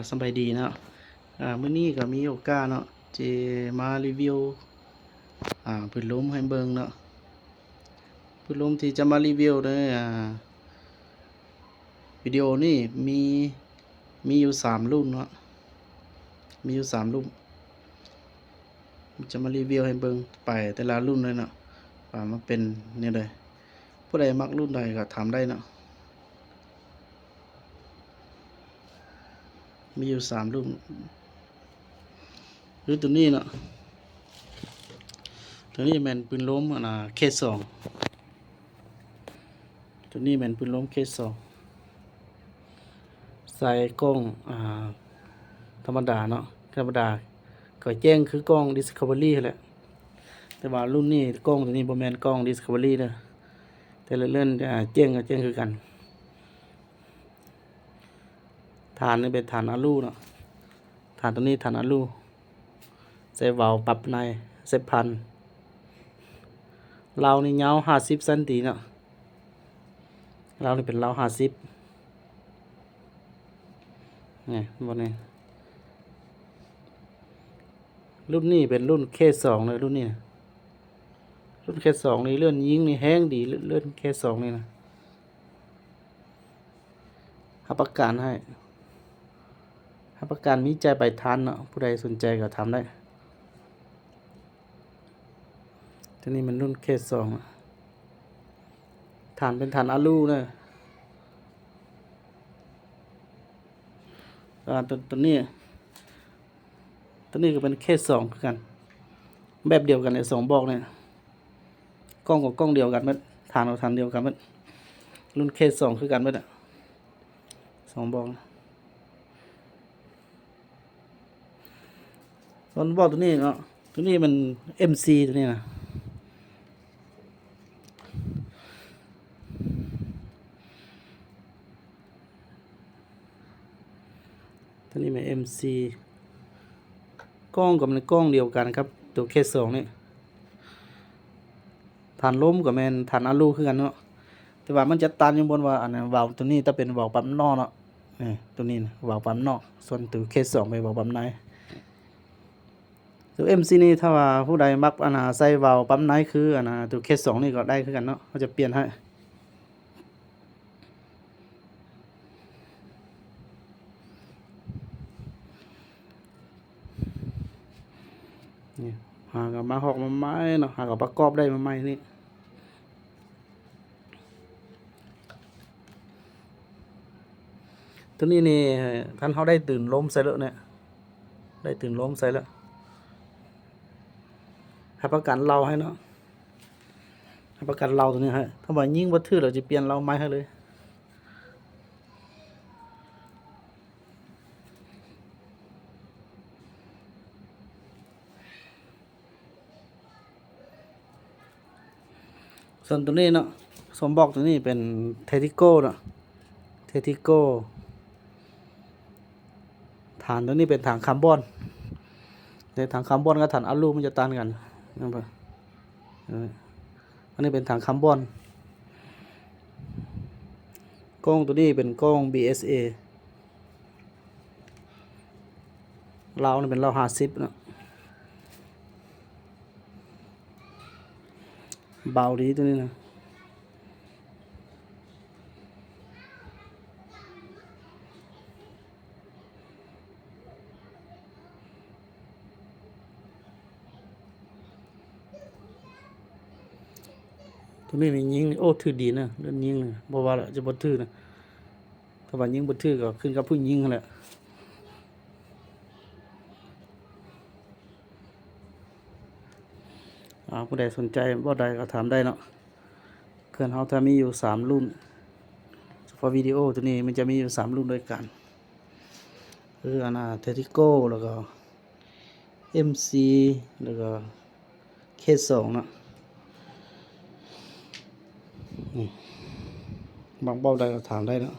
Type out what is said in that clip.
สบายดีเนาะมื้อนี้ก็มีโอกาสเนาะจะมารีวิวพัดลมให้เบิ่งเนาะพัดลมที่จะมารีวิวในวิดีโอนี้มีอยู่3รุ่นเนาะมีอยู่3รุ่นจะมารีวิวให้เบิ่งไปแต่ละรุ่นเลยเนาะว่ามันเป็นเนี่ยเลยผู้ใดมักรุ่นใดก็ถามได้เนาะมีอยู่3รุ่นคือตัวนี้เนาะตัวนี้แม่นปืนล้มเคส2ตัวนี้แม่นปืนล้มเคส2ใส่กล้องธรรมดาเนาะธรรมดาก็แจ้งคือกล้อง Discovery แหละแต่ว่ารุ่นนี้กล้องตัวนี้บ่แม่นกล้อง Discovery เด้อแต่เลื่อนแจ้งก็แจ้งคือกันฐานนี่เป็นฐานอะลูเนาะฐานตัวนี้ฐานอะลูใส่วาล์วปรับในเซฟพันเรานี่ยาว50 เซนติเนาะเรานี่เป็นเรา50นี่บ่นี่รุ่นนี้เป็นรุ่น K2 เลยรุ่นนี้รุ่น K2 นี่เลื่อนยิงนี่แห้งดีเลื่อน K2 นี่นะรับประกันให้รับประกันมีใจไปทานเนาะผู้ใดสนใจก็ทำได้ทีนี้มันรุ่น K2 ฐานเป็นฐานอะลูนะตัวนี้ก็เป็น K2 คือกันแบบเดียวกันเลย2บอกเนี่ยกล้องกับกล้องเดียวกันมั้ยฐานกับฐานเดียวกันมั้ยรุ่น K2 คือกันมั้ย2บอกส่วนบอกตัวนี้เนาะตัวนี้มัน MC ตัวนี้นะตัวนี้เป็น MC กล้องกับมันกล้องเดียวกันครับตัว K2 นี่ฐานล้มกับแมนฐานอะลูคือกันเนาะแต่ว่ามันจะตันอยู่บนว่าอันนั้นวาล์วตัวนี้ถ้าเป็นวาล์วปั๊มนอกเนาะนี่ตัวนี้นะวาล์วปั๊มนอกส่วนตัว K2 เป็นวาล์วปั๊มในตัว MC นี่ถ้าว่าผู้ใดมักใส่วาล์วปั๊มในคือตัว K2 นี่ก็ได้คือกันเนาะเขาจะเปลี่ยนให้นี่หากับมาหอกมาไม้เนาะหากับประกอบได้มาไม้นี่ตัวนี้นี่ท่านเขาได้ตื่นล้มใส่แล้วเนี่ยได้ตื่นล้มใส่แล้วให้ประกันเราให้เนาะให้ประกันเราตัวนี้ให้ถ้าว่ายิ่งวัตถุเราจะเปลี่ยนเราไม้ให้เลยส่วนตัวนี้เนาะสมบอกตัวนี้เป็นเทติโก้เนาะเทติโก้ฐานตัวนี้เป็นถังคาร์บอนแต่ถังคาร์บอนกับฐานอะลูมันจะตันกันนะครับอันนี้เป็นถังคาร์บอนกล้องตัวนี้เป็นกล้อง BSA เราเนี่ยเป็นเรา50เนาะเบาดีตัวนี้นะตัวนี้นี่ยิงโอ้ถือดีนะเล่นยิงนะบ่ว่าละจะบ่ถือนะถ้าว่ายิงบ่ถือก็ขึ้นกับผู้ยิงนั่นแหละผู้ใดสนใจบ่ใดก็ถามได้เนาะเครื่องเฮาถ้ามีอยู่3รุ่นเฉพาะวิดีโอตัวนี้มันจะมีอยู่3รุ่นด้วยกันคือเทติโก้แล้วก็ MC แล้วก็ K2 เนาะบางเป้าใดก็ถามได้เนาะ